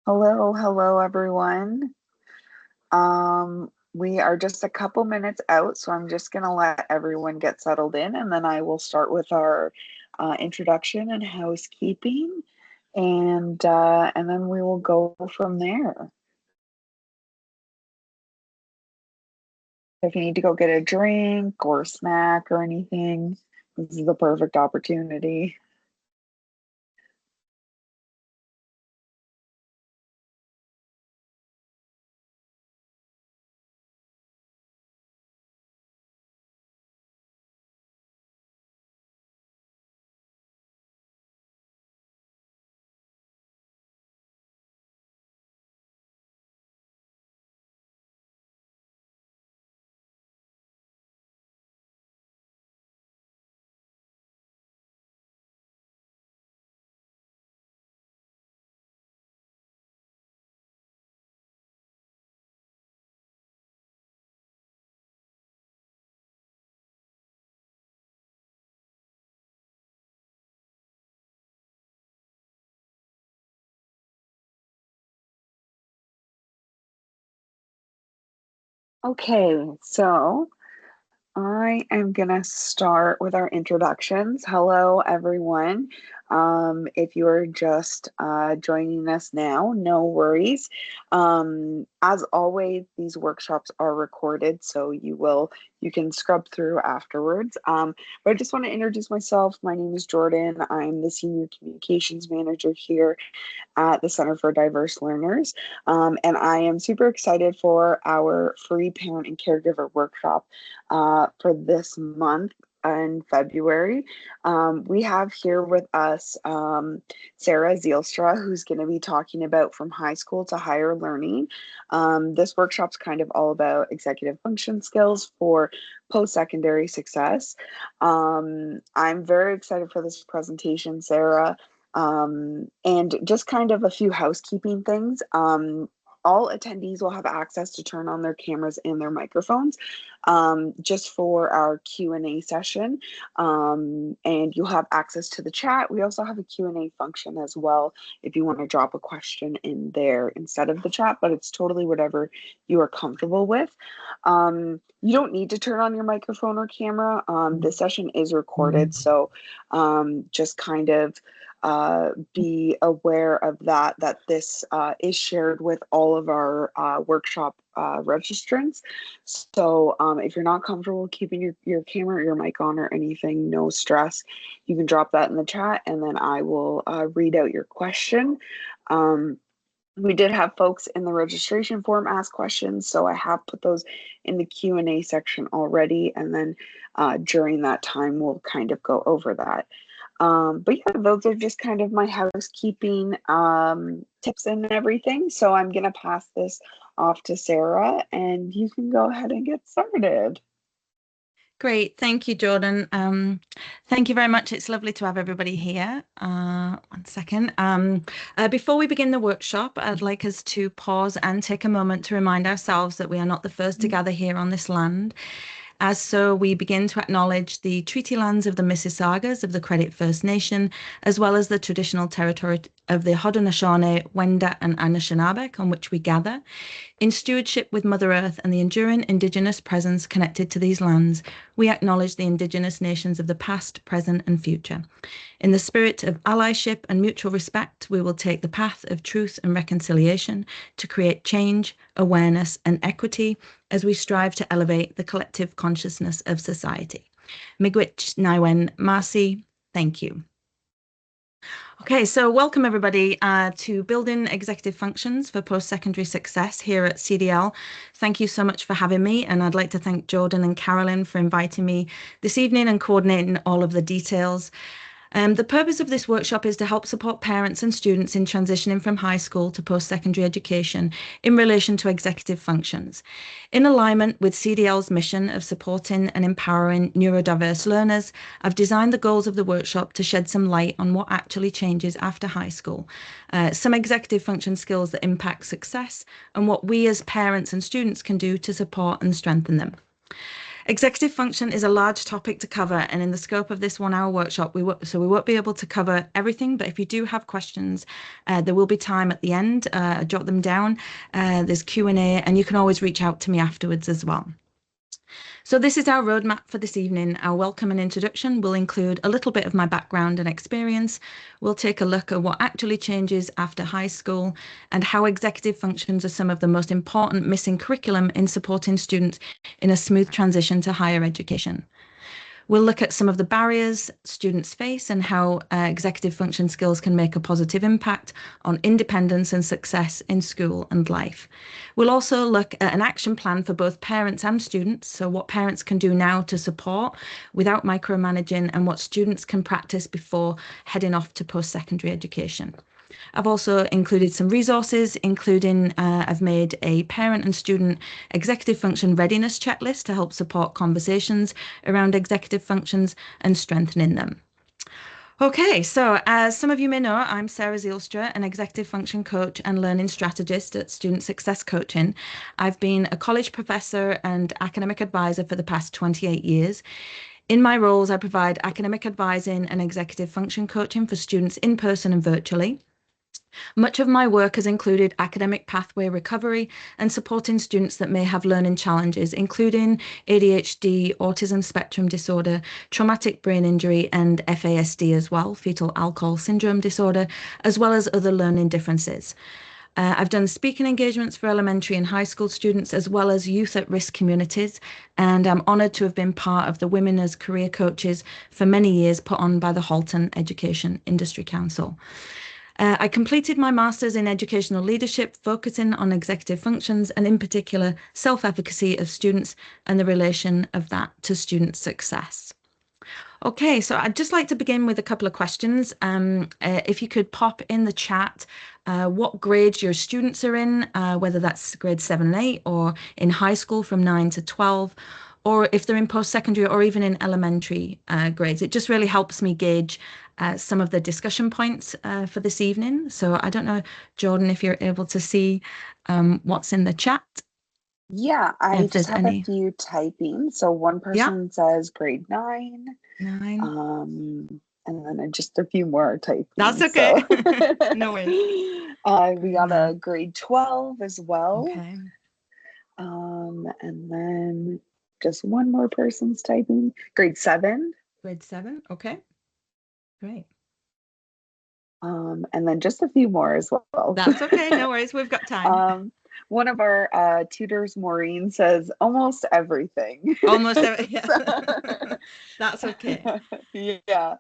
Hello, everyone. We are just a couple minutes out, so I'm just going to let everyone get settled in, and then I will start with our introduction and housekeeping, and then we will go from there. If you need to go get a drink or a snack or anything, this is the perfect opportunity. Okay, so I am going to start with our introductions. Hello, everyone. If you are just joining us now, no worries. As always, these workshops are recorded, so you can scrub through afterwards. But I just want to introduce myself. My name is Jordan. I'm the Senior Communications Manager here at the Center for Diverse Learners. And I am super excited for our free parent and caregiver workshop for this month in February. We have here with us Sarah Zeilstra, who's going to be talking about from high school to higher learning. This workshop's kind of all about executive function skills for post-secondary success. I'm very excited for this presentation, Sarah. And just kind of a few housekeeping things. All attendees will have access to turn on their cameras and their microphones just for our Q&A session. And you'll have access to the chat. We also have a Q&A function as well if you want to drop a question in there instead of the chat, but it's totally whatever you are comfortable with. You don't need to turn on your microphone or camera. This session is recorded, so just kind of be aware of that this is shared with all of our workshop registrants. So if you're not comfortable keeping your camera or your mic on or anything, no stress. You can drop that in the chat and then I will read out your question. We did have folks in the registration form ask questions, so I have put those in the Q&A section already, and then during that time we'll kind of go over that. But yeah, those are just kind of my housekeeping tips and everything. So I'm going to pass this off to Sarah and you can go ahead and get started. Great. Thank you, Jordan. Thank you very much. It's lovely to have everybody here. One second. Before we begin the workshop, I'd like us to pause and take a moment to remind ourselves that we are not the first to gather here on this land. As so, we begin to acknowledge the treaty lands of the Mississaugas of the Credit First Nation, as well as the traditional territory of the Haudenosaunee, Wendat and Anishinaabe on which we gather. In stewardship with Mother Earth and the enduring Indigenous presence connected to these lands, we acknowledge the Indigenous nations of the past, present and future. In the spirit of allyship and mutual respect, we will take the path of truth and reconciliation to create change, awareness and equity as we strive to elevate the collective consciousness of society. Miigwech Naiwen Marcy, thank you. Okay, so welcome everybody to Building Executive Functions for Post-Secondary Success here at CDL. Thank you so much for having me, and I'd like to thank Jordan and Carolyn for inviting me this evening and coordinating all of the details. The purpose of this workshop is to help support parents and students in transitioning from high school to post-secondary education in relation to executive functions. In alignment with CDL's mission of supporting and empowering neurodiverse learners, I've designed the goals of the workshop to shed some light on what actually changes after high school, some executive function skills that impact success, and what we as parents and students can do to support and strengthen them. Executive function is a large topic to cover, and in the scope of this 1 hour workshop, we won't be able to cover everything. But if you do have questions, there will be time at the end. Jot them down. There's Q&A, and you can always reach out to me afterwards as well. So this is our roadmap for this evening. Our welcome and introduction will include a little bit of my background and experience. We'll take a look at what actually changes after high school and how executive functions are some of the most important missing curriculum in supporting students in a smooth transition to higher education. We'll look at some of the barriers students face and how executive function skills can make a positive impact on independence and success in school and life. We'll also look at an action plan for both parents and students, so what parents can do now to support without micromanaging and what students can practice before heading off to post-secondary education. I've also included some resources, including I've made a parent and student executive function readiness checklist to help support conversations around executive functions and strengthening them. Okay, so as some of you may know, I'm Sarah Zeilstra, an executive function coach and learning strategist at Student Success Coaching. I've been a college professor and academic advisor for the past 28 years. In my roles, I provide academic advising and executive function coaching for students in person and virtually. Much of my work has included academic pathway recovery and supporting students that may have learning challenges, including ADHD, autism spectrum disorder, traumatic brain injury, and FASD as well, fetal alcohol syndrome disorder, as well as other learning differences. I've done speaking engagements for elementary and high school students, as well as youth at risk communities, and I'm honoured to have been part of the Women as Career Coaches for many years put on by the Halton Education Industry Council. I completed my master's in educational leadership, focusing on executive functions and in particular self-efficacy of students and the relation of that to student success. Okay, so I'd just like to begin with a couple of questions. If you could pop in the chat what grades your students are in, whether that's grade 7 and 8 or in high school from 9 to 12, or if they're in post-secondary or even in elementary grades. It just really helps me gauge some of the discussion points for this evening. So I don't know, Jordan, if you're able to see what's in the chat. Yeah, I If just there's have a any. few typing. So one Yeah, person says grade 9, 9. and then just a few more are That's typing. okay. So No worries. we Grade got 9. a grade 12 as well. Okay. And then just one more person's typing. Grade 7. Grade 7. Okay. Great. And then just a few more as well. That's okay. No worries. We've got time. One of our tutors, Maureen, says almost everything. Almost every, yeah. That's okay. Yeah.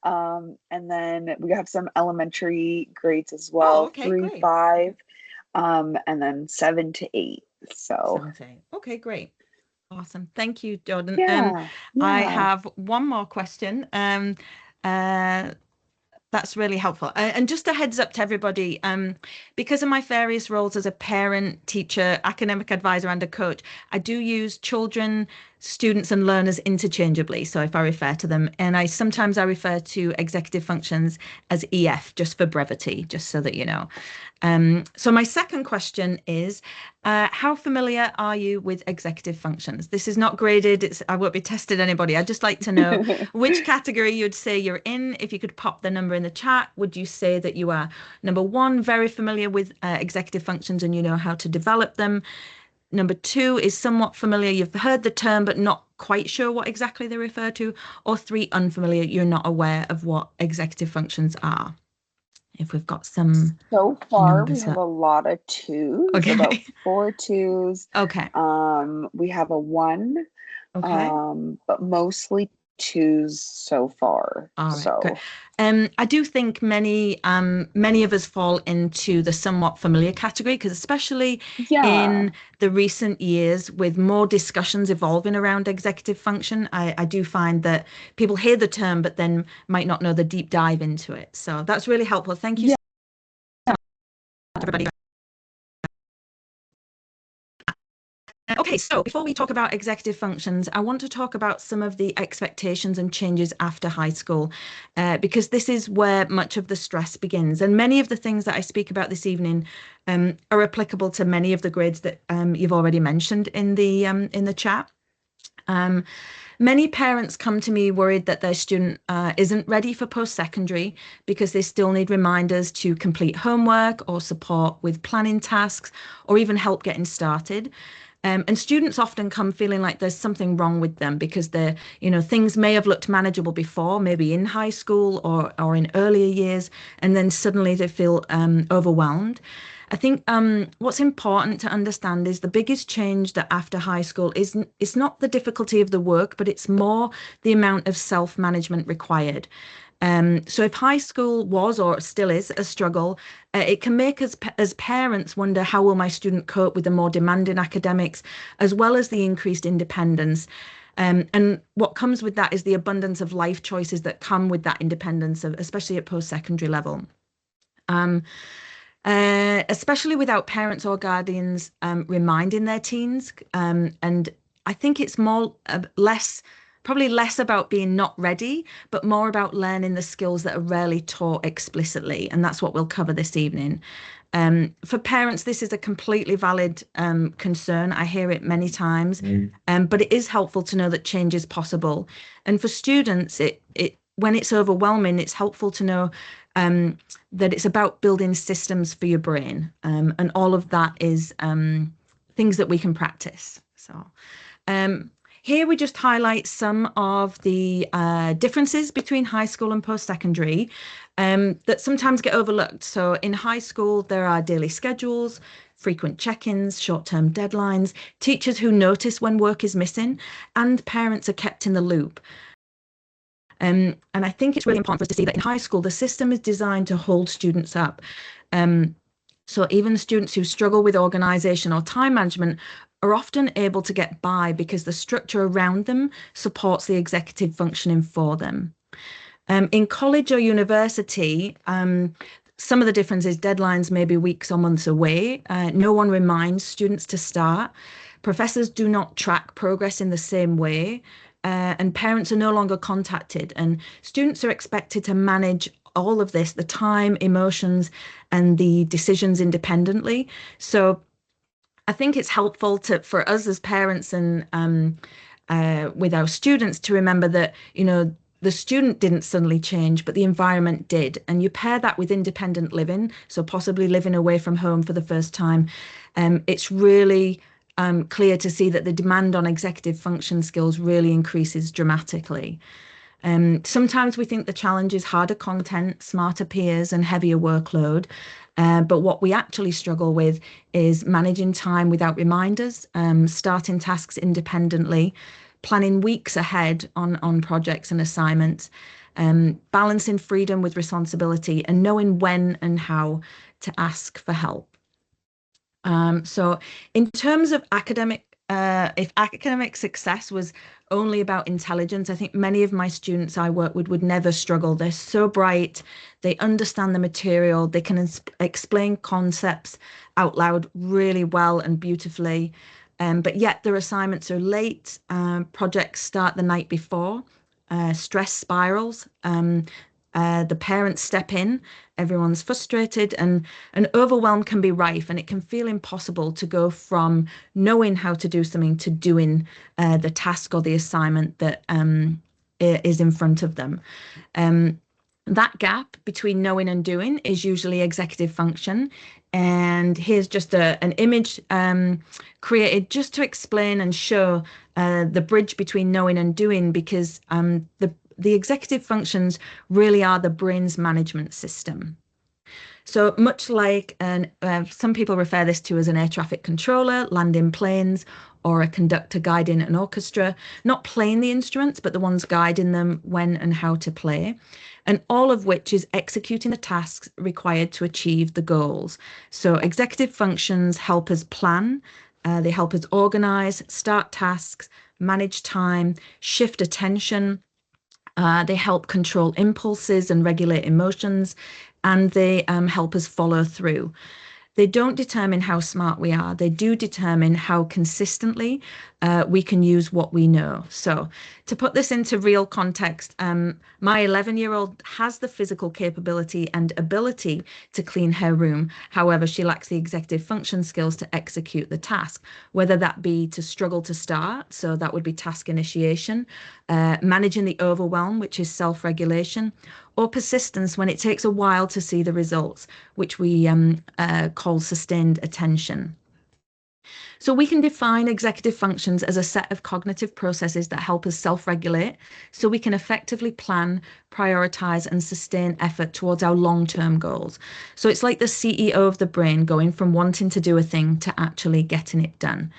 And then we have some elementary grades as Oh, well, okay, 3, great. 5, and then 7 to 8. So 7 to 8. Okay, great. Awesome. Thank you, Jordan. yeah, I yeah. have one more question. Uh, That's really helpful. And just a heads up to everybody, because of my various roles as a parent, teacher, academic advisor, and a coach, I do use children, students, and learners interchangeably. So if I refer to them, and sometimes I refer to executive functions as EF, just for brevity, just so that you know. So my second question is, how familiar are you with executive functions? This is not graded. I won't be testing anybody. I'd just like to know which category you'd say you're in. If you could pop the number in the chat, would you say that you are, number 1, very familiar with executive functions and you know how to develop them? Number 2 is somewhat familiar. You've heard the term, but not quite sure what exactly they refer to. Or 3, unfamiliar. You're not aware of what executive functions are. If we've got some So far, we numbers have up. a lot of 2s, about Okay. 4 2s. Okay. We have a 1, Okay. but mostly 2s so far. All right, great. So I do think many of us fall into the somewhat familiar category because especially yeah, in the recent years with more discussions evolving around executive function, I do find that people hear the term but then might not know the deep dive into it. So that's really helpful. Thank you yeah. so much, everybody. Okay, so before we talk about executive functions, I want to talk about some of the expectations and changes after high school, because this is where much of the stress begins. And many of the things that I speak about this evening are applicable to many of the grades that you've already mentioned in the chat. Um, Many parents come to me worried that their student isn't ready for post-secondary because they still need reminders to complete homework or support with planning tasks or even help getting started. And students often come feeling like there's something wrong with them because things may have looked manageable before, maybe in high school or in earlier years, and then suddenly they feel overwhelmed. I think what's important to understand is the biggest change that after high school isn't it's not the difficulty of the work, but it's more the amount of self-management required. So if high school was or still is a struggle, it can make us as parents wonder how will my student cope with the more demanding academics as well as the increased independence. And what comes with that is the abundance of life choices that come with that independence, especially at post-secondary level. Um, Especially without parents or guardians reminding their teens. And I think it's probably less about being not ready, but more about learning the skills that are rarely taught explicitly. And that's what we'll cover this evening. For parents, this is a completely valid concern. I hear it many times, but it is helpful to know that change is possible. And for students, it when it's overwhelming, it's helpful to know um, that it's about building systems for your brain, and all of that is things that we can practice. So. Um, Here we just highlight some of the differences between high school and post-secondary that sometimes get overlooked. So in high school, there are daily schedules, frequent check-ins, short-term deadlines, teachers who notice when work is missing, and parents are kept in the loop. And I think it's really important for us to see that in high school, the system is designed to hold students up. Um, so even students who struggle with organisation or time management are often able to get by because the structure around them supports the executive functioning for them. In college or university, some of the difference is deadlines may be weeks or months away. No one reminds students to start. Professors do not track progress in the same way, and parents are no longer contacted. And students are expected to manage all of this, the time, emotions, and the decisions independently. So I think it's helpful for us as parents and with our students to remember that, the student didn't suddenly change, but the environment did. And you pair that with independent living, so possibly living away from home for the first time. It's really clear to see that the demand on executive function skills really increases dramatically. Sometimes we think the challenge is harder content, smarter peers, and heavier workload. But what we actually struggle with is managing time without reminders, starting tasks independently, planning weeks ahead on projects and assignments, balancing freedom with responsibility, and knowing when and how to ask for help. So in terms of if academic success was only about intelligence, I think many of my students I work with would never struggle. They're so bright, they understand the material, they can explain concepts out loud really well and beautifully. But yet their assignments are late, projects start the night before, stress spirals. The parents step in, everyone's frustrated, and an overwhelm can be rife, and it can feel impossible to go from knowing how to do something to doing the task or the assignment that is in front of them. Um, that gap between knowing and doing is usually executive function. And here's just an image created just to explain and show the bridge between knowing and doing, because the executive functions really are the brain's management system. So much like some people refer this to as an air traffic controller, landing planes, or a conductor guiding an orchestra, not playing the instruments, but the ones guiding them when and how to play, and all of which is executing the tasks required to achieve the goals. So executive functions help us plan, they help us organize, start tasks, manage time, shift attention, they help control impulses and regulate emotions, and they help us follow through. They don't determine how smart we are. They do determine how consistently we can use what we know. So, to put this into real context, my 11-year-old has the physical capability and ability to clean her room. However, she lacks the executive function skills to execute the task, whether that be to struggle to start, so that would be task initiation, managing the overwhelm, which is self-regulation, or persistence when it takes a while to see the results, which we call sustained attention. So we can define executive functions as a set of cognitive processes that help us self-regulate so we can effectively plan, prioritize, and sustain effort towards our long-term goals. So it's like the CEO of the brain going from wanting to do a thing to actually getting it done.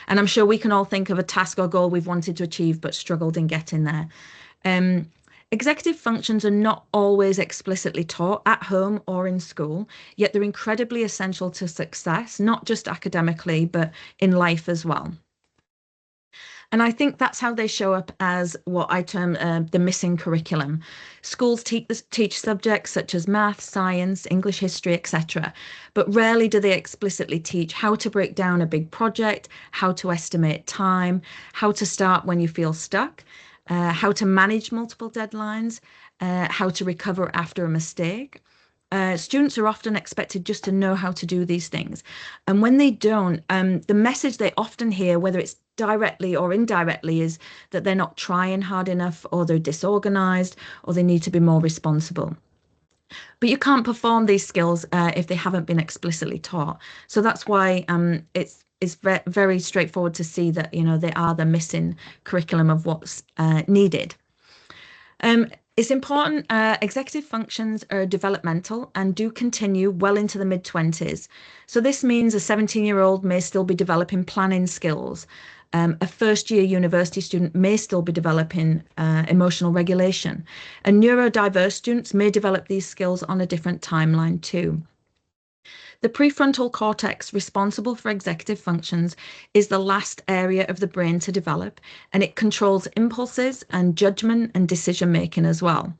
And I'm sure we can all think of a task or goal we've wanted to achieve but struggled in getting there. Um, Executive functions are not always explicitly taught at home or in school, yet they're incredibly essential to success, not just academically, but in life as well. And I think that's how they show up as what I term the missing curriculum. Schools teach subjects such as math, science, English history, etc., but rarely do they explicitly teach how to break down a big project, how to estimate time, how to start when you feel stuck, how to manage multiple deadlines, how to recover after a mistake. Students are often expected just to know how to do these things. And when they don't, the message they often hear, whether it's directly or indirectly, is that they're not trying hard enough, or they're disorganized, or they need to be more responsible. But you can't perform these skills if they haven't been explicitly taught. So that's why it's very straightforward to see that, they are the missing curriculum of what's needed. It's important. Executive functions are developmental and do continue well into the mid-20s. So this means a 17-year-old may still be developing planning skills. A first-year university student may still be developing emotional regulation. And neurodiverse students may develop these skills on a different timeline too. The prefrontal cortex, responsible for executive functions, is the last area of the brain to develop, and it controls impulses and judgment and decision making as well.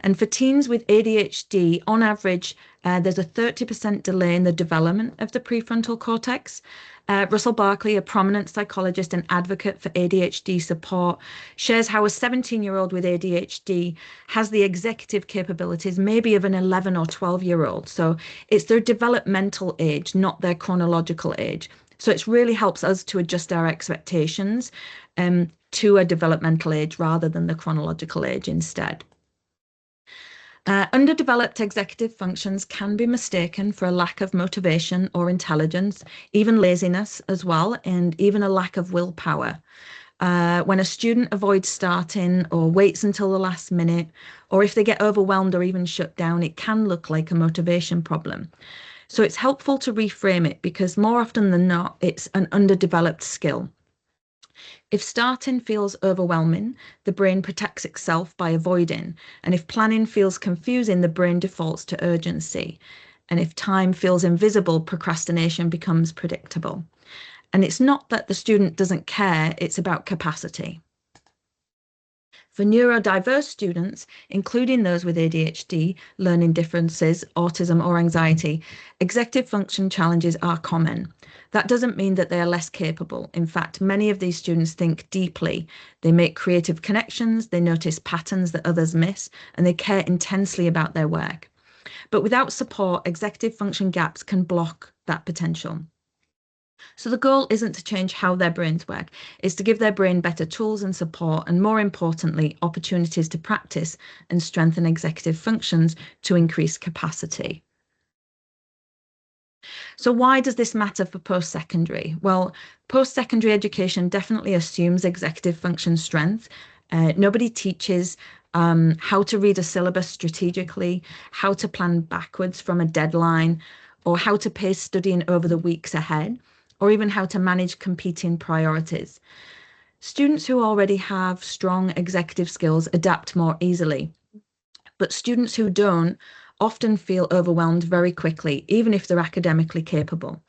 And for teens with ADHD, on average, there's a 30% delay in the development of the prefrontal cortex. Russell Barkley, a prominent psychologist and advocate for ADHD support, shares how a 17-year-old with ADHD has the executive capabilities maybe of an 11 or 12-year-old. So it's their developmental age, not their chronological age. So it really helps us to adjust our expectations to a developmental age rather than the chronological age instead. Underdeveloped executive functions can be mistaken for a lack of motivation or intelligence, even laziness as well, and even a lack of willpower. When a student avoids starting or waits until the last minute, or if they get overwhelmed or even shut down, it can look like a motivation problem. So it's helpful to reframe it because more often than not, it's an underdeveloped skill. If starting feels overwhelming, the brain protects itself by avoiding. And if planning feels confusing, the brain defaults to urgency. And if time feels invisible, procrastination becomes predictable. And it's not that the student doesn't care, it's about capacity. For neurodiverse students, including those with ADHD, learning differences, autism, or anxiety, executive function challenges are common. That doesn't mean that they are less capable. In fact, many of these students think deeply. They make creative connections, they notice patterns that others miss, and they care intensely about their work. But without support, executive function gaps can block that potential. So the goal isn't to change how their brains work, it's to give their brain better tools and support, and more importantly, opportunities to practice and strengthen executive functions to increase capacity. So why does this matter for post-secondary? Well, post-secondary education definitely assumes executive function strength. Nobody teaches how to read a syllabus strategically, how to plan backwards from a deadline, or how to pace studying over the weeks ahead, or even how to manage competing priorities. Students who already have strong executive skills adapt more easily, but students who don't often feel overwhelmed very quickly, even if they're academically capable.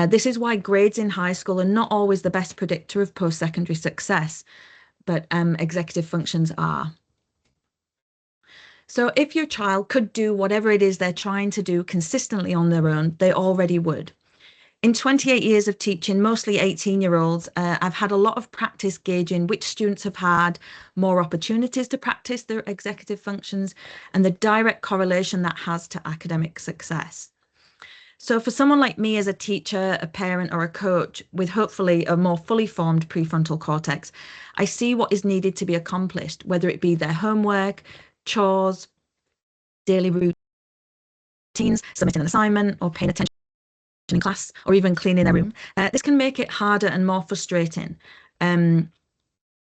This is why grades in high school are not always the best predictor of post-secondary success, but executive functions are. So if your child could do whatever it is they're trying to do consistently on their own, they already would. In 28 years of teaching, mostly 18-year-olds, I've had a lot of practice gauging which students have had more opportunities to practice their executive functions and the direct correlation that has to academic success. So for someone like me as a teacher, a parent, or a coach with hopefully a more fully formed prefrontal cortex, I see what is needed to be accomplished, whether it be their homework, chores, daily routines, submitting an assignment, or paying attention in class, or even cleaning their room. This can make it harder and more frustrating. Um,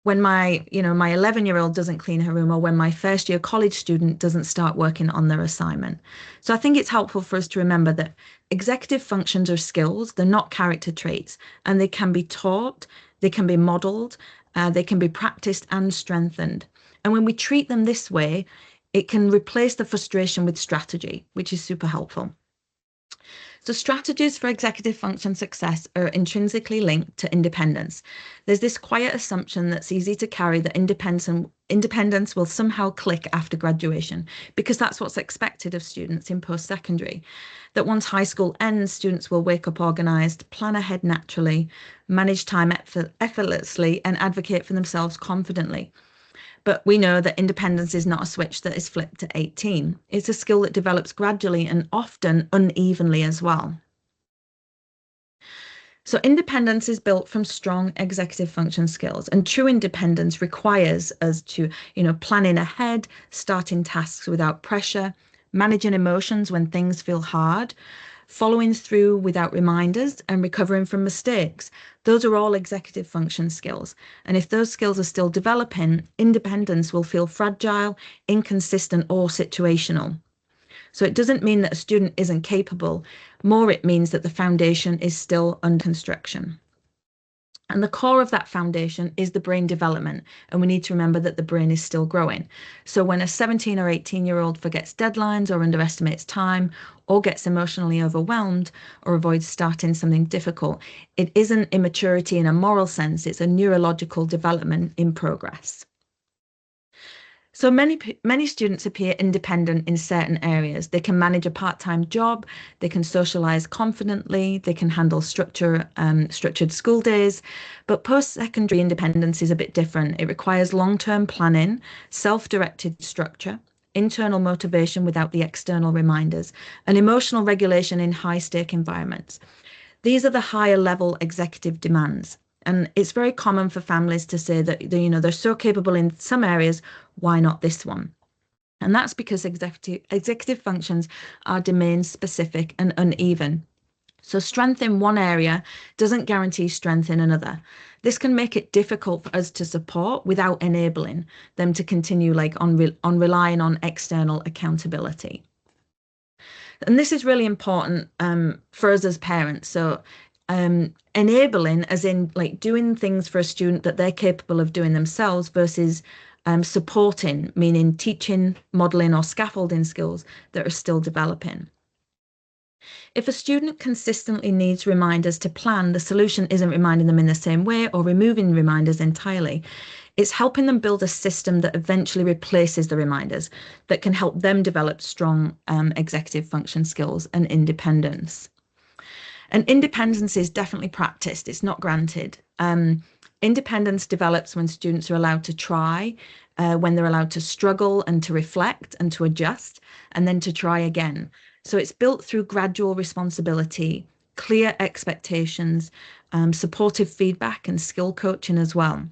when my 11-year-old doesn't clean her room, or when my first year college student doesn't start working on their assignment. So I think it's helpful for us to remember that executive functions are skills, they're not character traits, and they can be taught, they can be modeled, they can be practiced and strengthened. And when we treat them this way, it can replace the frustration with strategy, which is super helpful. So strategies for executive function success are intrinsically linked to independence. There's this quiet assumption that's easy to carry that independence will somehow click after graduation, because that's what's expected of students in post-secondary. That once high school ends, students will wake up organised, plan ahead naturally, manage time effortlessly, and advocate for themselves confidently. But we know that independence is not a switch that is flipped at 18. It's a skill that develops gradually and often unevenly as well. So independence is built from strong executive function skills, and true independence requires us to, planning ahead, starting tasks without pressure, managing emotions when things feel hard, following through without reminders, and recovering from mistakes. Those are all executive function skills. And if those skills are still developing, independence will feel fragile, inconsistent, or situational. So it doesn't mean that a student isn't capable, more it means that the foundation is still under construction. And the core of that foundation is the brain development. And we need to remember that the brain is still growing. So when a 17 or 18-year-old forgets deadlines or underestimates time or gets emotionally overwhelmed or avoids starting something difficult, it isn't immaturity in a moral sense, it's a neurological development in progress. So many students appear independent in certain areas. They can manage a part-time job, they can socialize confidently, they can handle structured school days. But post-secondary independence is a bit different. It requires long-term planning, self-directed structure, internal motivation without the external reminders, and emotional regulation in high-stake environments. These are the higher level executive demands. And it's very common for families to say that they're so capable in some areas, why not this one? And that's because executive functions are domain specific and uneven. So strength in one area doesn't guarantee strength in another. This can make it difficult for us to support without enabling them to continue on relying on external accountability. And this is really important for us as parents. So enabling, as in like doing things for a student that they're capable of doing themselves, versus supporting, meaning teaching, modeling, or scaffolding skills that are still developing. If a student consistently needs reminders to plan, the solution isn't reminding them in the same way or removing reminders entirely. It's helping them build a system that eventually replaces the reminders, that can help them develop strong executive function skills and independence. And independence is definitely practiced, it's not granted. Independence develops when students are allowed to try, when they're allowed to struggle and to reflect and to adjust, and then to try again. So it's built through gradual responsibility, clear expectations, supportive feedback, and skill coaching as well.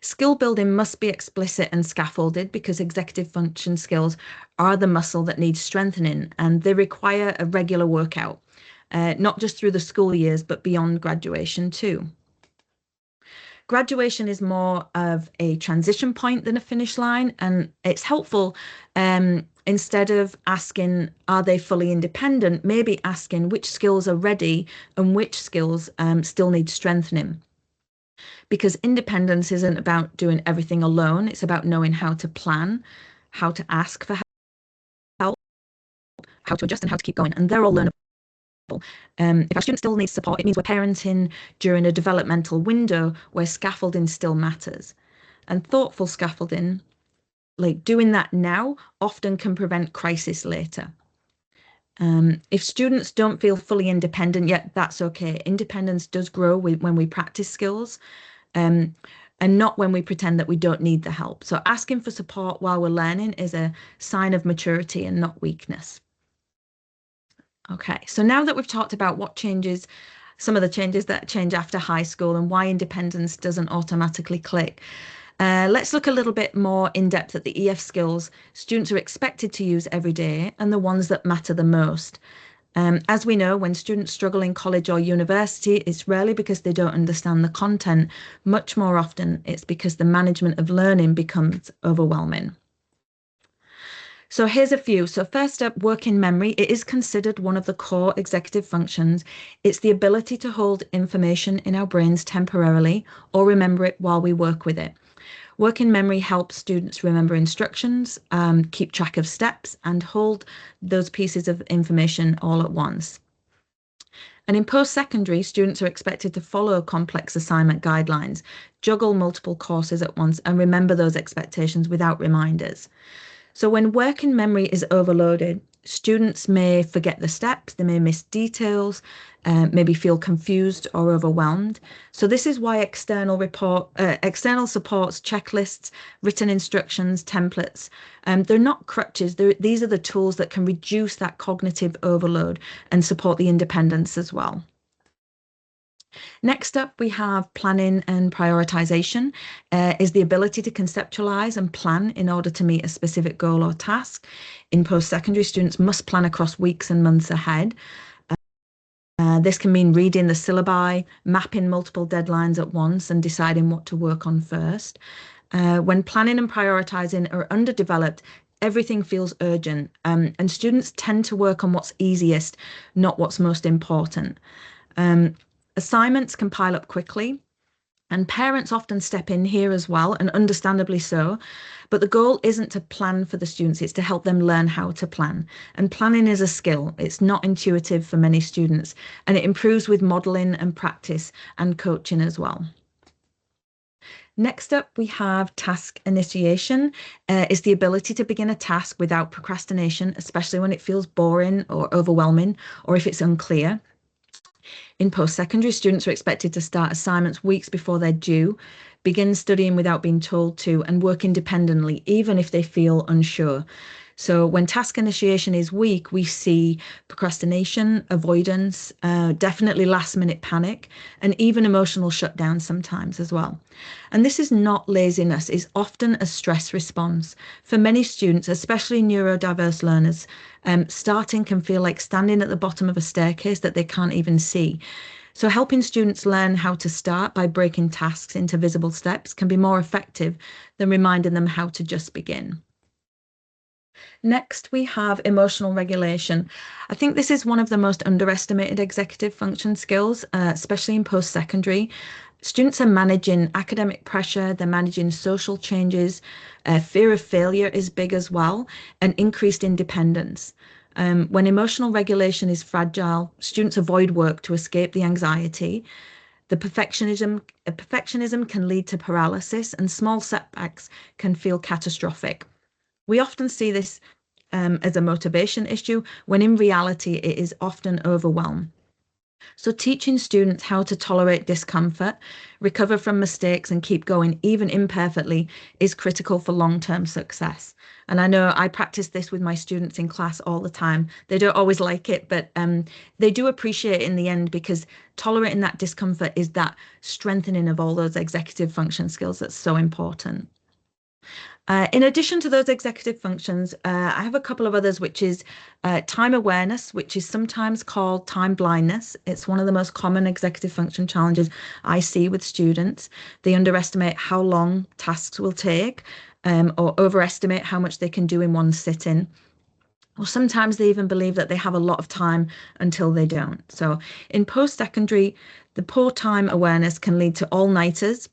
Skill building must be explicit and scaffolded, because executive function skills are the muscle that needs strengthening, and they require a regular workout, not just through the school years, but beyond graduation too. Graduation is more of a transition point than a finish line, and it's helpful, instead of asking, are they fully independent, maybe asking which skills are ready and which skills still need strengthening. Because independence isn't about doing everything alone, it's about knowing how to plan, how to ask for help, how to adjust, and how to keep going. And they're all learnable. If our student still needs support, it means we're parenting during a developmental window where scaffolding still matters. And thoughtful scaffolding like doing that now often can prevent crisis later. If students don't feel fully independent yet, that's okay. Independence does grow when we practice skills, um, and not when we pretend that we don't need the help. So asking for support while we're learning is a sign of maturity and not weakness. Okay, so now that we've talked about what changes, some of the changes that change after high school and why independence doesn't automatically click, let's look a little bit more in depth at the EF skills students are expected to use every day and the ones that matter the most. As we know, when students struggle in college or university, it's rarely because they don't understand the content. Much more often, it's because the management of learning becomes overwhelming. So here's a few. So first up, working memory. It is considered one of the core executive functions. It's the ability to hold information in our brains temporarily or remember it while we work with it. Working memory helps students remember instructions, keep track of steps, and hold those pieces of information all at once. And in post-secondary, students are expected to follow complex assignment guidelines, juggle multiple courses at once, and remember those expectations without reminders. So when working memory is overloaded, students may forget the steps, they may miss details, maybe feel confused or overwhelmed. So this is why external supports, checklists, written instructions, templates, they're not crutches. These are the tools that can reduce that cognitive overload and support the independence as well. Next up, we have planning and prioritization, is the ability to conceptualize and plan in order to meet a specific goal or task. In post-secondary, students must plan across weeks and months ahead. This can mean reading the syllabi, mapping multiple deadlines at once, and deciding what to work on first. When planning and prioritizing are underdeveloped, everything feels urgent, and students tend to work on what's easiest, not what's most important. Um, Assignments can pile up quickly, and parents often step in here as well, and understandably so. But the goal isn't to plan for the students, it's to help them learn how to plan. And planning is a skill, it's not intuitive for many students, and it improves with modeling and practice and coaching as well. Next up, we have task initiation, is the ability to begin a task without procrastination, especially when it feels boring or overwhelming, or if it's unclear. In post-secondary, students are expected to start assignments weeks before they're due, begin studying without being told to, and work independently, even if they feel unsure. So when task initiation is weak, we see procrastination, avoidance, definitely last-minute panic, and even emotional shutdown sometimes as well. And this is not laziness, it's often a stress response. For many students, especially neurodiverse learners, starting can feel like standing at the bottom of a staircase that they can't even see. So helping students learn how to start by breaking tasks into visible steps can be more effective than reminding them how to just begin. Next, we have emotional regulation. I think this is one of the most underestimated executive function skills, especially in post-secondary. Students are managing academic pressure, they're managing social changes, fear of failure is big as well, and increased independence. When emotional regulation is fragile, students avoid work to escape the anxiety. The perfectionism can lead to paralysis, and small setbacks can feel catastrophic. We often see this as a motivation issue, when in reality, it is often overwhelm. So, teaching students how to tolerate discomfort, recover from mistakes, and keep going, even imperfectly, is critical for long-term success. And I know I practice this with my students in class all the time. They don't always like it, but they do appreciate it in the end, because tolerating that discomfort is that strengthening of all those executive function skills that's so important. In addition to those executive functions, I have a couple of others, which is time awareness, which is sometimes called time blindness. It's one of the most common executive function challenges I see with students. They underestimate how long tasks will take, or overestimate how much they can do in one sitting. Or sometimes they even believe that they have a lot of time until they don't. So in post-secondary, the poor time awareness can lead to all-nighters,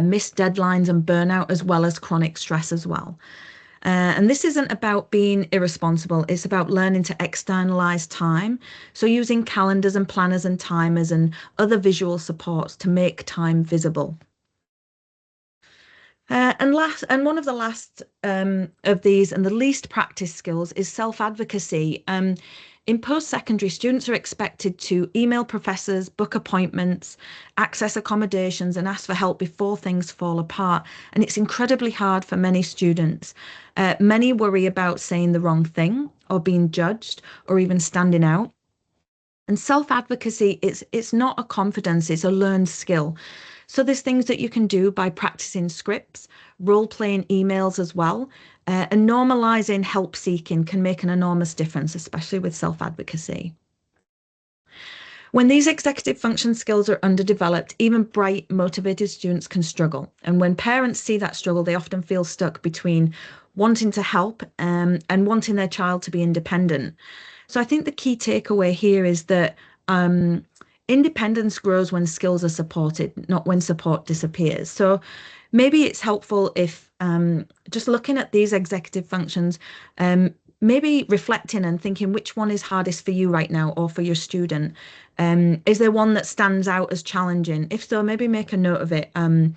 missed deadlines and burnout, as well as chronic stress as well. And this isn't about being irresponsible, it's about learning to externalize time. So using calendars and planners and timers and other visual supports to make time visible. And one of the last of these and the least practiced skills is self-advocacy. In post-secondary, students are expected to email professors, book appointments, access accommodations, and ask for help before things fall apart. And it's incredibly hard for many students. Many worry about saying the wrong thing or being judged or even standing out. And self-advocacy, it's not a confidence, it's a learned skill. So there's things that you can do by practicing scripts, role-playing emails as well, and normalizing help seeking can make an enormous difference, especially with self-advocacy. When these executive function skills are underdeveloped, even bright, motivated students can struggle. And when parents see that struggle, they often feel stuck between wanting to help and wanting their child to be independent. So I think the key takeaway here is that independence grows when skills are supported, not when support disappears. So maybe it's helpful if just looking at these executive functions, maybe reflecting and thinking which one is hardest for you right now or for your student. Is there one that stands out as challenging? If so, maybe make a note of it. And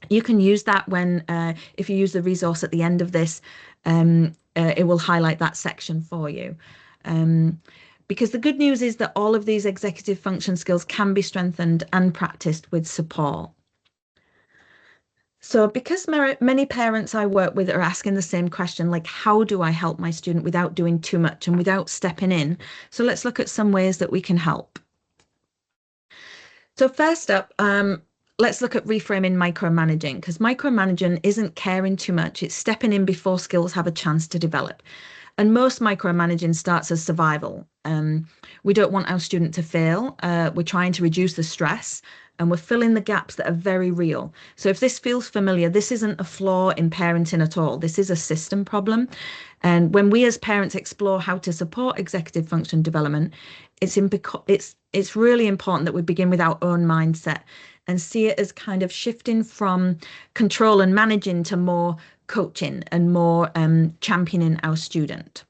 you can use that when, if you use the resource at the end of this, it will highlight that section for you. Because the good news is that all of these executive function skills can be strengthened and practiced with support. So because many parents I work with are asking the same question, like, how do I help my student without doing too much and without stepping in? So let's look at some ways that we can help. So first up, let's look at reframing micromanaging, because micromanaging isn't caring too much, it's stepping in before skills have a chance to develop. And most micromanaging starts as survival. We don't want our student to fail. We're trying to reduce the stress and we're filling the gaps that are very real. So if this feels familiar, this isn't a flaw in parenting at all. This is a system problem. And when we as parents explore how to support executive function development, it's really important that we begin with our own mindset and see it as kind of shifting from control and managing to more coaching and more championing our student.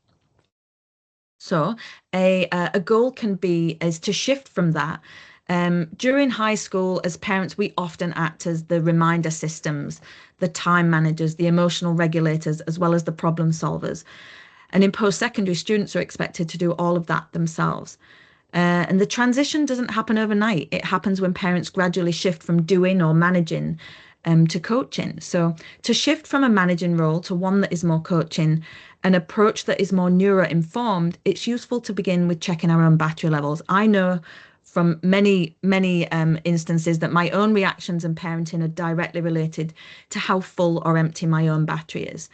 So a goal can be is to shift from that. During high school, as parents, we often act as the reminder systems, the time managers, the emotional regulators, as well as the problem solvers. And in post-secondary, students are expected to do all of that themselves. And the transition doesn't happen overnight. It happens when parents gradually shift from doing or managing to coaching. So to shift from a managing role to one that is more coaching, an approach that is more neuro-informed, it's useful to begin with checking our own battery levels. I know from many instances that my own reactions and parenting are directly related to how full or empty my own battery is.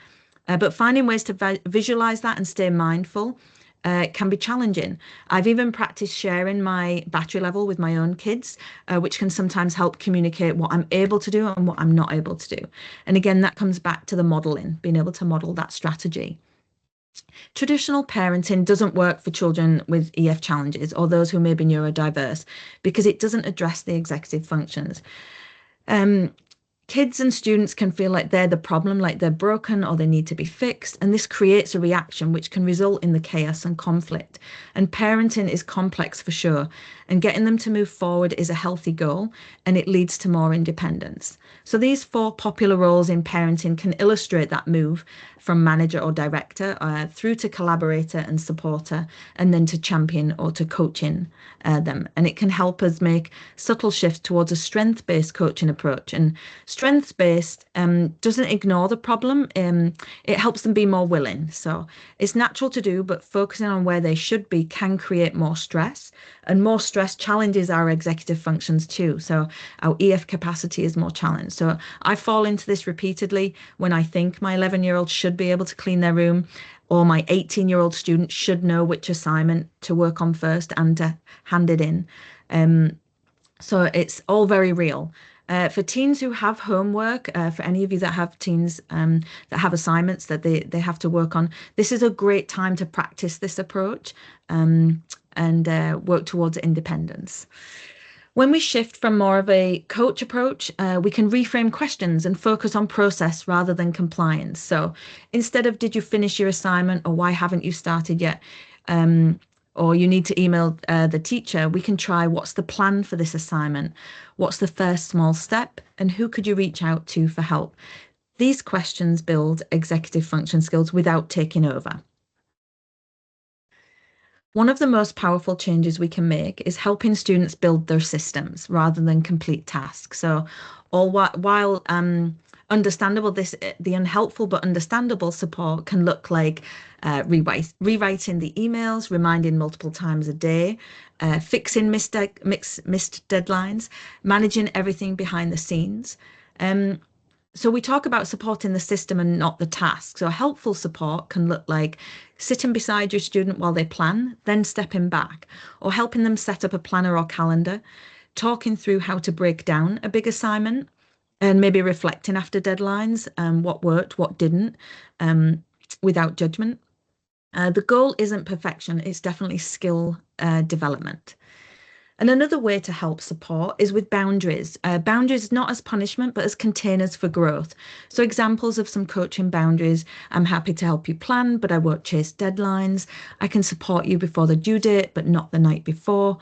But finding ways to visualize that and stay mindful can be challenging. I've even practiced sharing my battery level with my own kids, which can sometimes help communicate what I'm able to do and what I'm not able to do. And again, that comes back to the modeling, being able to model that strategy. Traditional parenting doesn't work for children with EF challenges or those who may be neurodiverse because it doesn't address the executive functions. Um, Kids and students can feel like they're the problem, like they're broken or they need to be fixed. And this creates a reaction which can result in the chaos and conflict. And parenting is complex for sure. And getting them to move forward is a healthy goal and it leads to more independence. So these four popular roles in parenting can illustrate that move from manager or director through to collaborator and supporter, and then to champion or to coaching them. And it can help us make subtle shifts towards a strength-based coaching approach. And strengths-based doesn't ignore the problem. It helps them be more willing. So it's natural to do, but focusing on where they should be can create more stress. And more stress challenges our executive functions too. So our EF capacity is more challenged. So I fall into this repeatedly when I think my 11-year-old should be able to clean their room, or my 18-year-old student should know which assignment to work on first and to hand it in. So it's all very real. For teens who have homework, for any of you that have teens that have assignments that they have to work on, this is a great time to practice this approach and work towards independence. When we shift from more of a coach approach, we can reframe questions and focus on process rather than compliance. So instead of did you finish your assignment or why haven't you started yet? or you need to email the teacher, we can try what's the plan for this assignment? What's the first small step? And who could you reach out to for help? These questions build executive function skills without taking over. One of the most powerful changes we can make is helping students build their systems rather than complete tasks. So, while understandable, the unhelpful but understandable support can look like rewriting the emails, reminding multiple times a day, fixing missed deadlines, managing everything behind the scenes. Um, so we talk about supporting the system and not the task. So helpful support can look like sitting beside your student while they plan, then stepping back, or helping them set up a planner or calendar, talking through how to break down a big assignment, and maybe reflecting after deadlines, what worked, what didn't, um, without judgment. The goal isn't perfection, it's definitely skill development. And another way to help support is with boundaries. Boundaries not as punishment, but as containers for growth. So, examples of some coaching boundaries: I'm happy to help you plan, but I won't chase deadlines. I can support you before the due date, but not the night before.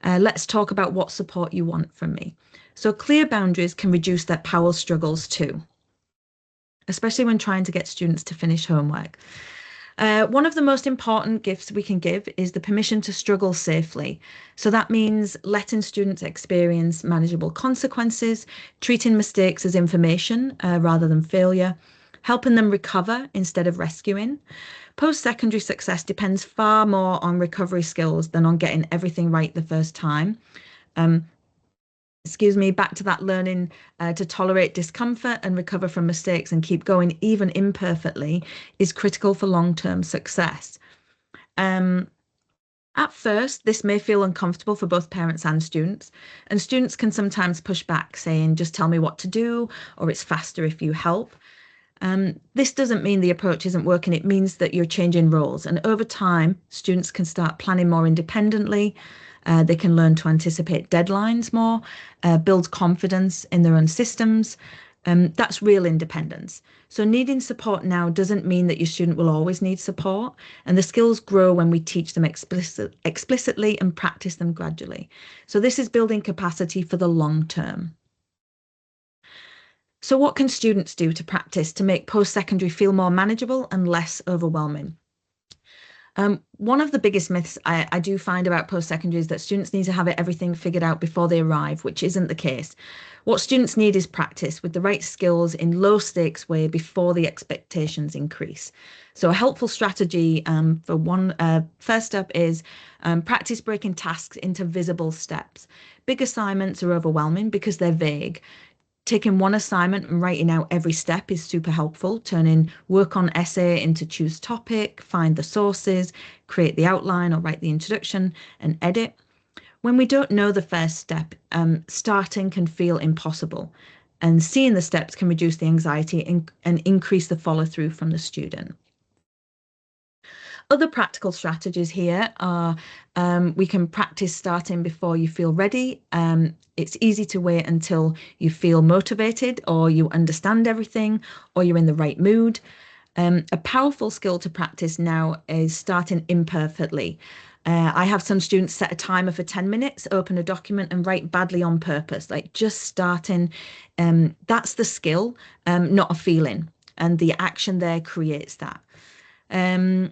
Let's talk about what support you want from me. So, clear boundaries can reduce their power struggles too, especially when trying to get students to finish homework. One of the most important gifts we can give is the permission to struggle safely. So that means letting students experience manageable consequences, treating mistakes as information rather than failure, helping them recover instead of rescuing. Post-secondary success depends far more on recovery skills than on getting everything right the first time. Um, Back to that learning to tolerate discomfort and recover from mistakes and keep going even imperfectly is critical for long-term success. Um, at first, this may feel uncomfortable for both parents and students can sometimes push back, saying, just tell me what to do, or it's faster if you help. This doesn't mean the approach isn't working, it means that you're changing roles. And over time, students can start planning more independently. They can learn to anticipate deadlines more, build confidence in their own systems. That's real independence. So, needing support now doesn't mean that your student will always need support. And the skills grow when we teach them explicitly and practice them gradually. So, this is building capacity for the long term. So, what can students do to practice to make post-secondary feel more manageable and less overwhelming? One of the biggest myths I do find about post-secondary is that students need to have everything figured out before they arrive, which isn't the case. What students need is practice with the right skills in low stakes way before the expectations increase. So a helpful strategy for one first up is practice breaking tasks into visible steps. Big assignments are overwhelming because they're vague. Taking one assignment and writing out every step is super helpful. Turning work on essay into choose topic, find the sources, create the outline or write the introduction and edit. When we don't know the first step, starting can feel impossible. And seeing the steps can reduce the anxiety and increase the follow through from the student. Other practical strategies here are we can practice starting before you feel ready. It's easy to wait until you feel motivated or you understand everything or you're in the right mood. A powerful skill to practice now is starting imperfectly. I have some students set a timer for 10 minutes, open a document and write badly on purpose, like just starting. That's the skill, not a feeling. And the action there creates that. Um,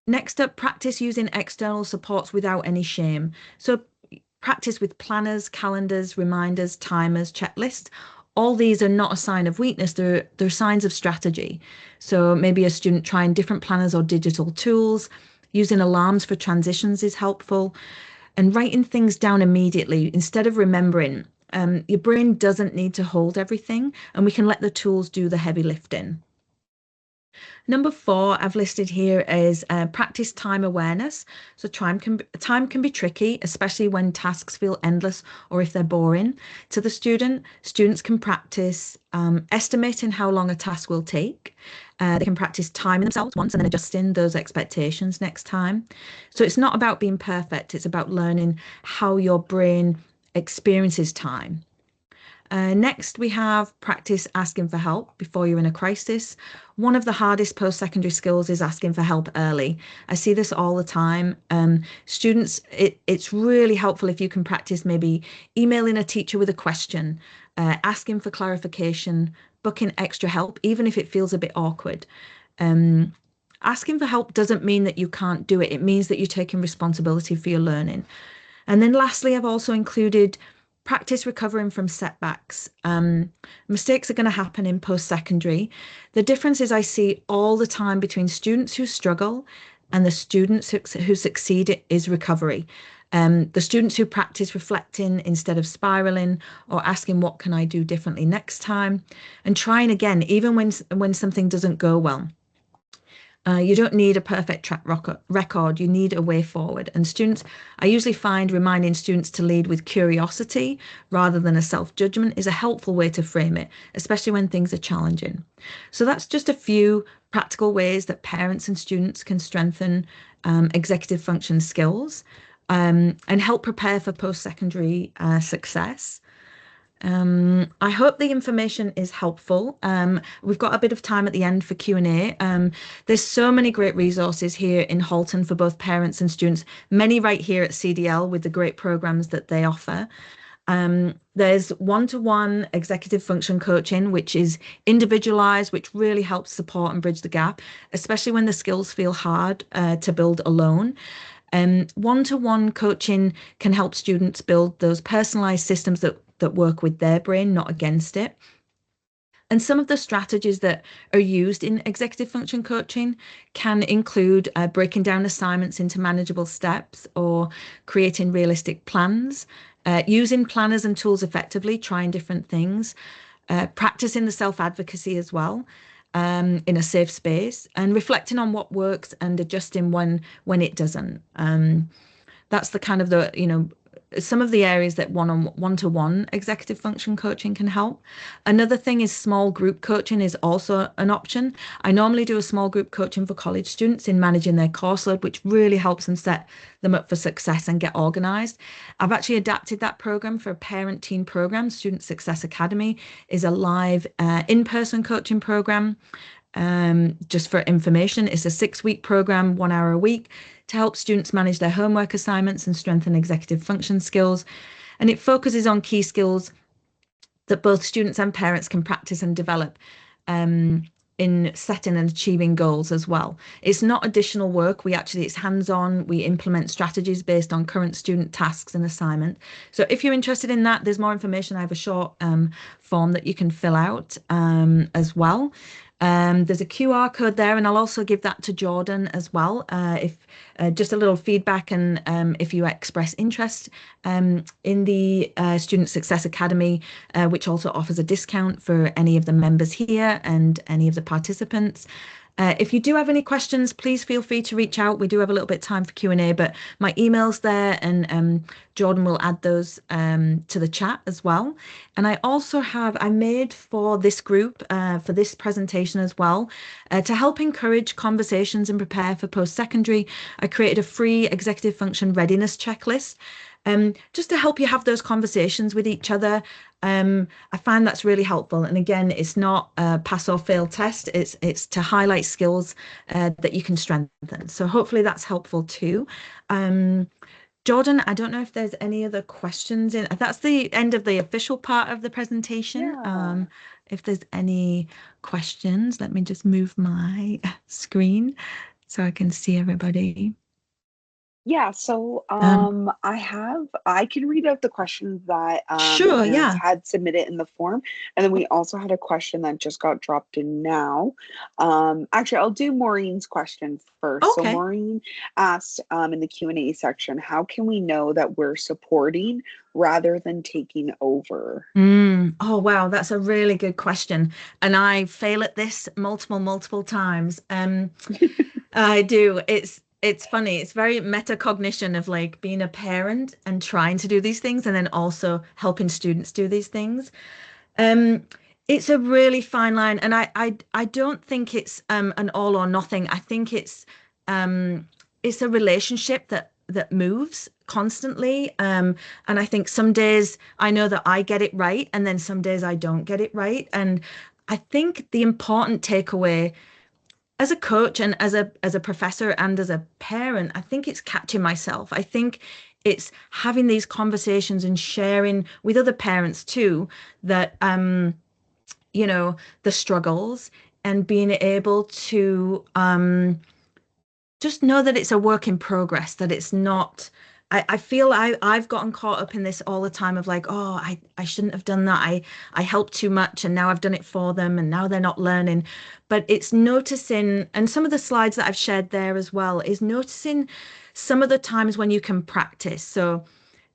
Next up, practice using external supports without any shame. So practice with planners, calendars, reminders, timers, checklists. All these are not a sign of weakness, they're signs of strategy. So maybe a student trying different planners or digital tools, using alarms for transitions is helpful, and writing things down immediately instead of remembering. Your brain doesn't need to hold everything, and we can let the tools do the heavy lifting. Number four, I've listed here is practice time awareness. So time can be tricky, especially when tasks feel endless or if they're boring to the student. Students can practice estimating how long a task will take. They can practice timing themselves once and then adjusting those expectations next time. So it's not about being perfect, it's about learning how your brain experiences time. Next, we have practice asking for help before you're in a crisis. One of the hardest post-secondary skills is asking for help early. I see this all the time. Students, it's really helpful if you can practice maybe emailing a teacher with a question, asking for clarification, booking extra help, even if it feels a bit awkward. Um, Asking for help doesn't mean that you can't do it. It means that you're taking responsibility for your learning. And then lastly, I've also included practice recovering from setbacks. Mistakes are going to happen in post-secondary. The difference is I see all the time between students who struggle and the students who succeed is recovery. The students who practice reflecting instead of spiraling or asking what can I do differently next time and trying again, even when something doesn't go well. You don't need a perfect record, you need a way forward. And students, I usually find reminding students to lead with curiosity rather than a self-judgment is a helpful way to frame it, especially when things are challenging. So that's just a few practical ways that parents and students can strengthen executive function skills and help prepare for post-secondary success. I hope the information is helpful. We've got a bit of time at the end for Q&A. There's so many great resources here in Halton for both parents and students, many right here at CDL with the great programs that they offer. There's one-to-one executive function coaching, which is individualized, which really helps support and bridge the gap, especially when the skills feel hard to build alone. One-to-one coaching can help students build those personalized systems that work with their brain, not against it. And some of the strategies that are used in executive function coaching can include breaking down assignments into manageable steps or creating realistic plans, using planners and tools effectively, trying different things, practicing the self-advocacy as well in a safe space, and reflecting on what works and adjusting when it doesn't. That's the kind of some of the areas that one-to-one executive function coaching can help. Another thing is small group coaching is also an option. I normally do a small group coaching for college students in managing their course load, which really helps them set them up for success and get organized. I've actually adapted that program for a parent teen program. Student Success Academy is a live in-person coaching program. Just for information, it's a 6-week program, 1 hour a week to help students manage their homework assignments and strengthen executive function skills. And it focuses on key skills that both students and parents can practice and develop in setting and achieving goals as well. It's not additional work. It's hands-on. We implement strategies based on current student tasks and assignment. So if you're interested in that, there's more information. I have a short form that you can fill out as well. There's a QR code there, and I'll also give that to Jordan as well. If just a little feedback, and if you express interest in the Student Success Academy, which also offers a discount for any of the members here and any of the participants. If you do have any questions, please feel free to reach out. We do have a little bit of time for Q&A, but my email's there, and Jordan will add those to the chat as well. And I made for this group, for this presentation as well, to help encourage conversations and prepare for post-secondary, I created a free executive function readiness checklist. Just to help you have those conversations with each other. I find that's really helpful. And again, it's not a pass or fail test. It's to highlight skills that you can strengthen. So hopefully that's helpful too. Jordan, I don't know if there's any other questions in. That's the end of the official part of the presentation. Yeah. If there's any questions, let me just move my screen so I can see everybody. Yeah, so Um, I can read out the questions that sure, parents yeah. had submitted in the form, and then we also had a question that just got dropped in now. Actually, I'll do Maureen's question first. So Okay. Maureen asked in the Q&A section, how can we know that we're supporting rather than taking over? Oh, wow, that's a really good question. And I fail at this multiple times. I do. It's funny. It's very metacognition of like being a parent and trying to do these things and then also helping students do these things. Um, it's a really fine line, and I don't think it's an all or nothing. I think it's a relationship that moves. constantly. And I think some days I know that I get it right, and then some days I don't get it right. And I think the important takeaway as a coach and as a professor and as a parent, I think it's catching myself. I think it's having these conversations and sharing with other parents too that you know, the struggles, and being able to just know that it's a work in progress, that it's not. I feel I've gotten caught up in this all the time of like, oh, I shouldn't have done that. I helped too much and now I've done it for them and now they're not learning. But it's noticing, and some of the slides that I've shared there as well, is noticing some of the times when you can practice. So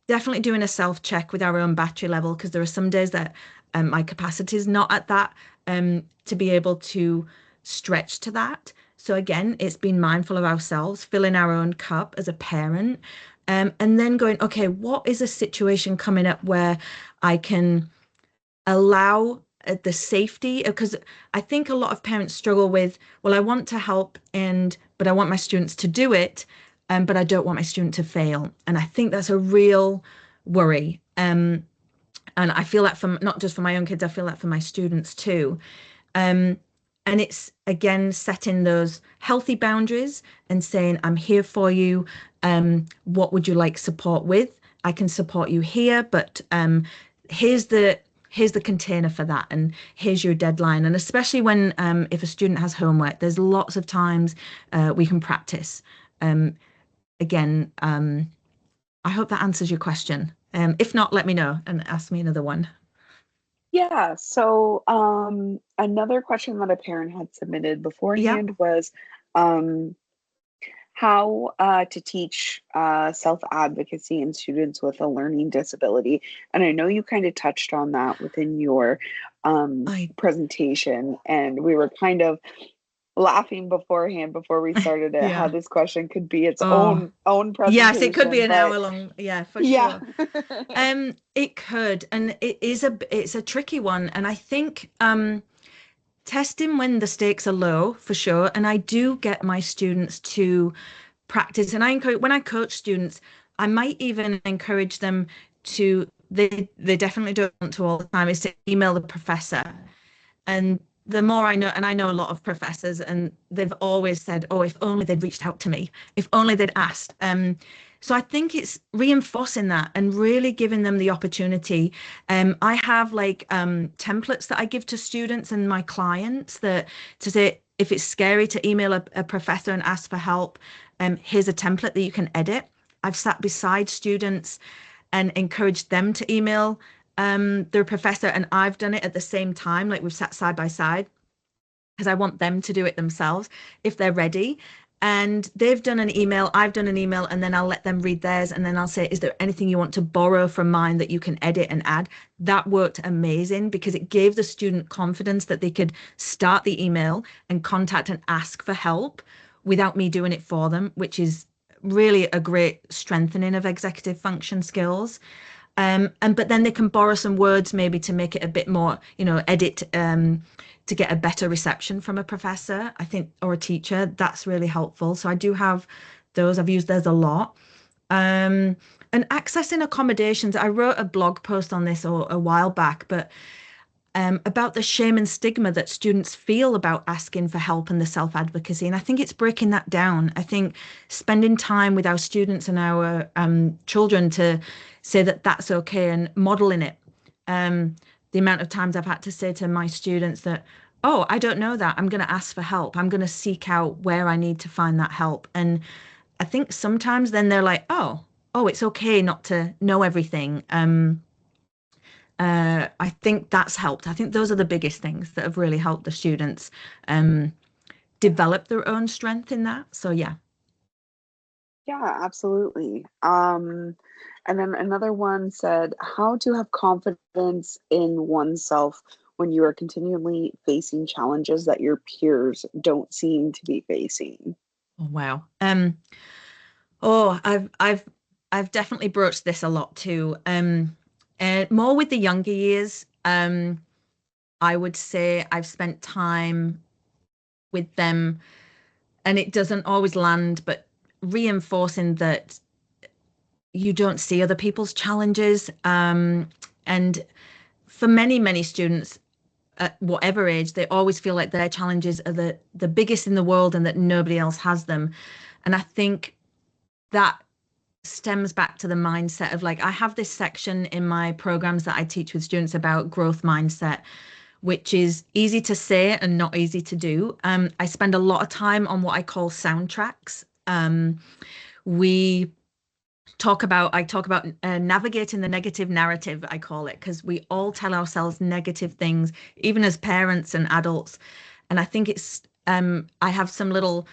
definitely doing a self check with our own battery level, because there are some days that my capacity is not at that to be able to stretch to that. So again, it's being mindful of ourselves, filling our own cup as a parent, and then going, okay, what is a situation coming up where I can allow the safety? Because I think a lot of parents struggle with, well, I want to help and but I want my students to do it, but I don't want my student to fail. And I think that's a real worry. And I feel that from not just for my own kids, I feel that for my students too. Um, and it's again setting those healthy boundaries and saying, I'm here for you. What would you like support with? I can support you here, but here's the here's the container for that, and here's your deadline. And especially when if a student has homework, there's lots of times we can practice. Um, again, I hope that answers your question. If not, let me know and ask me another one. Yeah, so another question that a parent had submitted Yep. beforehand was um, how to teach self-advocacy in students with a learning disability. And I know you kind of touched on that within your I presentation, and we were kind of laughing beforehand before we started it how yeah. this question could be its Oh, own yes, it could be presentation, an but hour long. Yeah, for yeah. sure. It could, and it's a tricky one. And I think testing when the stakes are low for sure. And I do get my students to practice, and I encourage when I coach students, I might even encourage them to they definitely don't want to all the time is to email the professor. And the more I know, and I know a lot of professors, and they've always said, oh, if only they'd reached out to me, if only they'd asked. So I think it's reinforcing that and really giving them the opportunity. I have like templates that I give to students and my clients that to say, if it's scary to email a professor and ask for help, here's a template that you can edit. I've sat beside students and encouraged them to email their professor, and I've done it at the same time, like we've sat side by side, because I want them to do it themselves if they're ready. And they've done an email, I've done an email, and then I'll let them read theirs. And then I'll say, is there anything you want to borrow from mine that you can edit and add? That worked amazing because it gave the student confidence that they could start the email and contact and ask for help without me doing it for them, which is really a great strengthening of executive function skills. And but then they can borrow some words maybe to make it a bit more, edit to get a better reception from a professor, I think, or a teacher. That's really helpful. So I do have those. I've used those a lot. Um, and accessing accommodations. I wrote a blog post on this a while back, but about the shame and stigma that students feel about asking for help and the self-advocacy. And I think it's breaking that down. I think spending time with our students and our children to say that that's okay and modeling it. The amount of times I've had to say to my students that, oh, I don't know that. I'm going to ask for help. I'm going to seek out where I need to find that help. And I think sometimes then they're like, oh, it's okay not to know everything. I think that's helped. I think those are the biggest things that have really helped the students um, develop their own strength in that. So yeah. Yeah, absolutely. And then another one said, how to have confidence in oneself when you are continually facing challenges that your peers don't seem to be facing. Oh, wow. Oh, I've definitely broached this a lot too. More with the younger years. I would say I've spent time with them, and it doesn't always land, but reinforcing that you don't see other people's challenges. And for many, many students, at whatever age, they always feel like their challenges are the biggest in the world and that nobody else has them. And I think that stems back to the mindset of like, I have this section in my programs that I teach with students about growth mindset, which is easy to say and not easy to do. I spend a lot of time on what I call soundtracks. We I talk about navigating the negative narrative, I call it, because we all tell ourselves negative things, even as parents and adults. And I think I have some little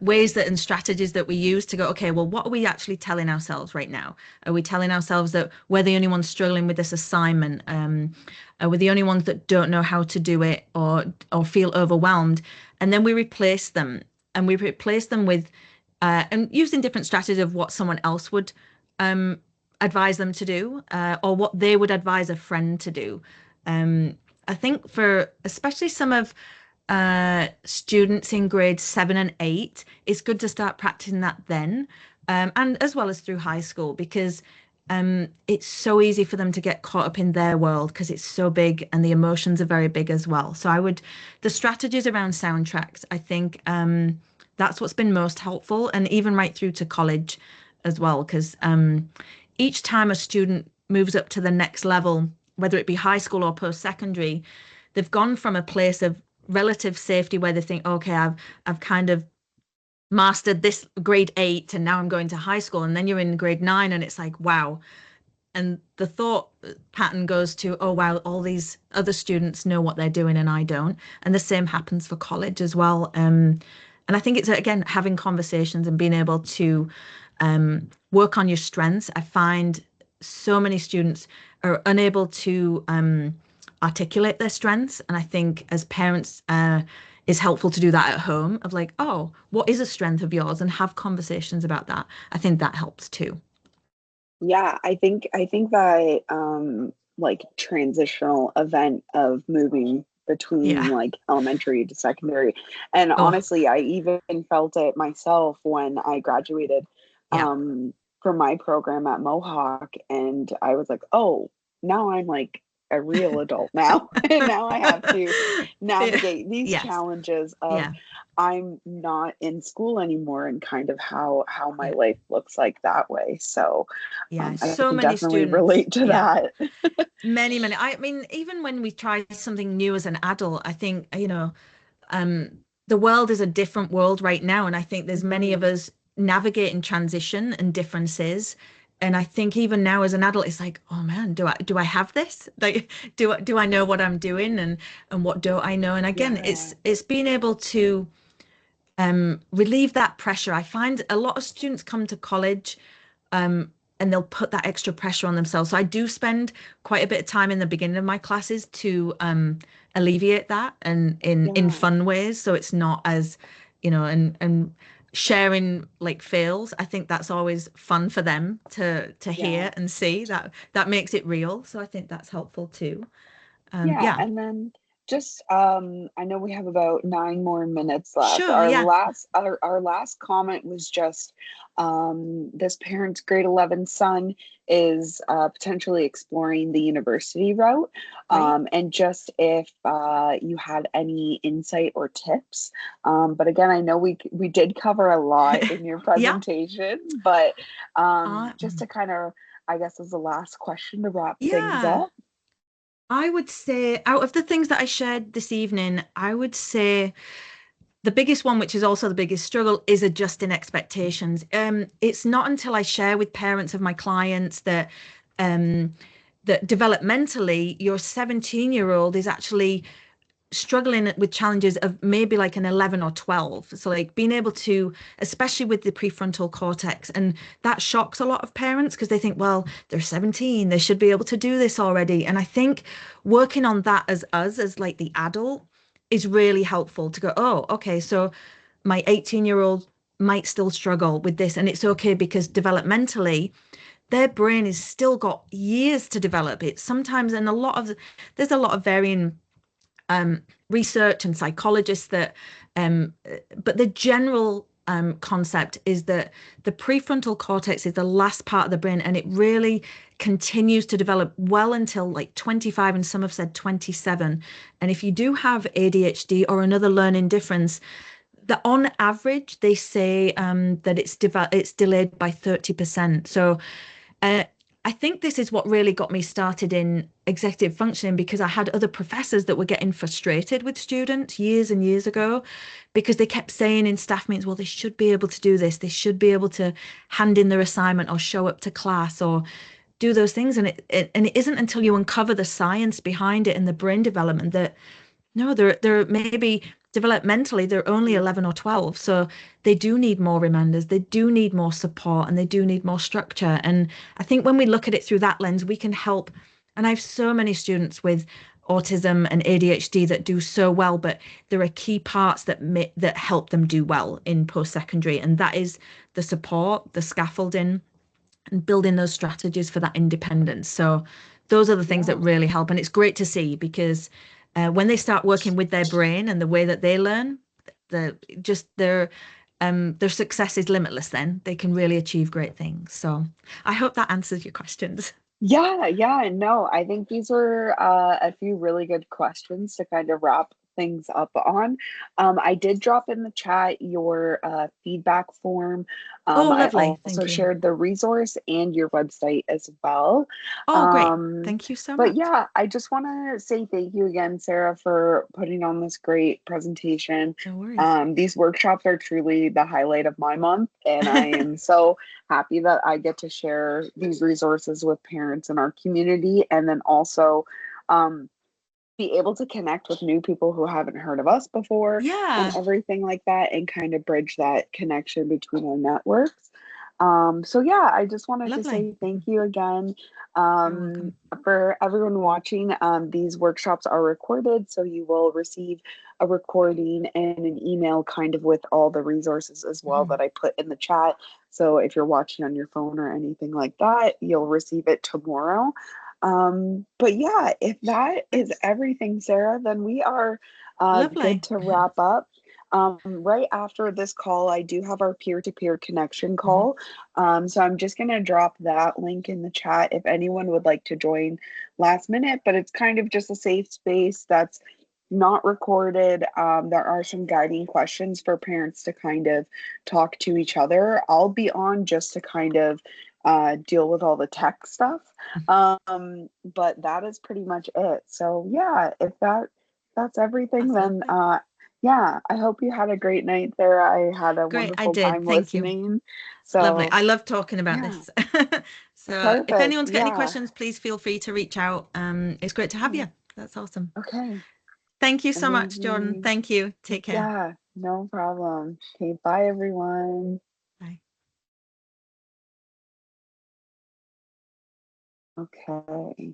ways that and strategies that we use to go, okay, well, what are we actually telling ourselves right now? Are we telling ourselves that we're the only ones struggling with this assignment? Are we the only ones that don't know how to do it or feel overwhelmed? And then we replace them, and we replace them with and using different strategies of what someone else would advise them to do, or what they would advise a friend to do. I think for especially some of students in grades 7 and 8, it's good to start practicing that then, and as well as through high school, because it's so easy for them to get caught up in their world because it's so big and the emotions are very big as well. So the strategies around soundtracks, I think that's what's been most helpful, and even right through to college as well, because each time a student moves up to the next level, whether it be high school or post-secondary, they've gone from a place of relative safety where they think, okay, I've kind of mastered this grade 8 and now I'm going to high school, and then you're in grade 9 and it's like, wow. And the thought pattern goes to, oh wow, all these other students know what they're doing and I don't. And the same happens for college as well. And I think it's again having conversations and being able to work on your strengths. I find so many students are unable to articulate their strengths, and I think as parents, is helpful to do that at home. Of like, oh, what is a strength of yours, and have conversations about that. I think that helps too. Yeah, I think that like transitional event of moving between Yeah. like elementary to secondary. And Oh, honestly, I even felt it myself when I graduated yeah. from my program at Mohawk, and I was like, "Oh, now I'm like a real adult now." And now I have to Yeah. navigate these Yes. challenges of Yeah. I'm not in school anymore, and kind of how my Yeah. life looks like that way. So Yeah. I So can many definitely students. relate to Yeah. that. Many, many. I mean, even when we try something new as an adult, I think, um, the world is a different world right now. And I think there's many of Mhm. us navigating transition and differences. And I think even now as an adult, it's like, oh man, do I have this? Like, do I know what I'm doing, and what don't I know? And again, Yeah, it's being able to relieve that pressure. I find a lot of students come to college and they'll put that extra pressure on themselves. So I do spend quite a bit of time in the beginning of my classes to alleviate that, and in yeah, fun ways. So it's not as, and sharing like fails. I think that's always fun for them to yeah. hear and see that makes it real. So I think that's helpful too. Yeah, Yeah, and then just I know we have about 9 more minutes left. sure. Yeah, Our last comment was just this parent's grade 11 son is potentially exploring the university route. great. And just if you had any insight or tips. But again, I know we did cover a lot in your Yeah. presentation, but just Mm, to kind of, I guess, as the last question to wrap things yeah. up. I would say out of the things that I shared this evening, I would say the biggest one, which is also the biggest struggle, is adjusting expectations. It's not until I share with parents of my clients um, that developmentally your 17-year-old is actually struggling with challenges of maybe like an 11 or 12. So like being able to, especially with the prefrontal cortex, and that shocks a lot of parents because they think, well, they're 17, they should be able to do this already. And I think working on that as us, as like the adult, is really helpful to go, oh, okay, so my 18-year-old might still struggle with this, and it's okay because developmentally their brain is still got years to develop it sometimes. And there's a lot of varying research and psychologists that but the general concept is that the prefrontal cortex is the last part of the brain, and it really continues to develop well until like 25, and some have said 27. And if you do have ADHD or another learning difference, that on average they say that it's delayed by 30%. So uh, I think this is what really got me started in executive functioning, because I had other professors that were getting frustrated with students years and years ago because they kept saying in staff meetings, well, they should be able to do this, they should be able to hand in their assignment or show up to class or do those things. And it isn't until you uncover the science behind it and the brain development that no, they're maybe developmentally they're only 11 or 12, so they do need more reminders, they do need more support, and they do need more structure. And I think when we look at it through that lens, we can help. And I have so many students with autism and ADHD that do so well, but there are key parts that help them do well in post-secondary, and that is the support, the scaffolding, and building those strategies for that independence. So those are the things that Yeah. really help. And it's great to see because when they start working with their brain and the way that they learn, the just their success is limitless. Then they can really achieve great things. So I hope that answers your questions. Yeah, yeah, no, I think these were a few really good questions to kind of wrap things up on. I did drop in the chat your feedback form. Oh, I lovely. also Thank you. shared the resource and your website as well. Oh, great. Um, Thank you so but much. yeah, I just want to say thank you again, Sarah, for putting on this great presentation. No worries. These workshops are truly the highlight of my month, and I am so happy that I get to share these resources with parents in our community, and then also um, be able to connect with new people who haven't heard of us before and Yeah, everything like that, and kind of bridge that connection between our networks. So yeah, I just wanted to lovely. say thank you again. You're welcome. For everyone watching, these workshops are recorded, so you will receive a recording and an email kind of with all the resources as well Mhm. that I put in the chat. So if you're watching on your phone or anything like that, you'll receive it tomorrow. But yeah, if that is Thanks. everything, Sarah, then we are good Lovely. to wrap up. Right after this call, I do have our peer-to-peer connection Mhm. call. So I'm just going to drop that link in the chat if anyone would like to join last minute, but it's kind of just a safe space that's not recorded. There are some guiding questions for parents to kind of talk to each other. I'll be on just to kind of deal with all the tech stuff. But that is pretty much it. So yeah, if that's everything, That's then lovely. yeah, I hope you had a great night there. I had a Great, I wonderful did. time Thank you. listening. Lovely. So I love talking about yeah, this. So if perfect. anyone's got any Yeah. questions, please feel free to reach out. It's great to have Yeah. you. That's awesome. Okay. Thank you so much, Jordan. Amazing. Thank you. Take care. Yeah, no problem. Okay, bye everyone. Bye. Okay.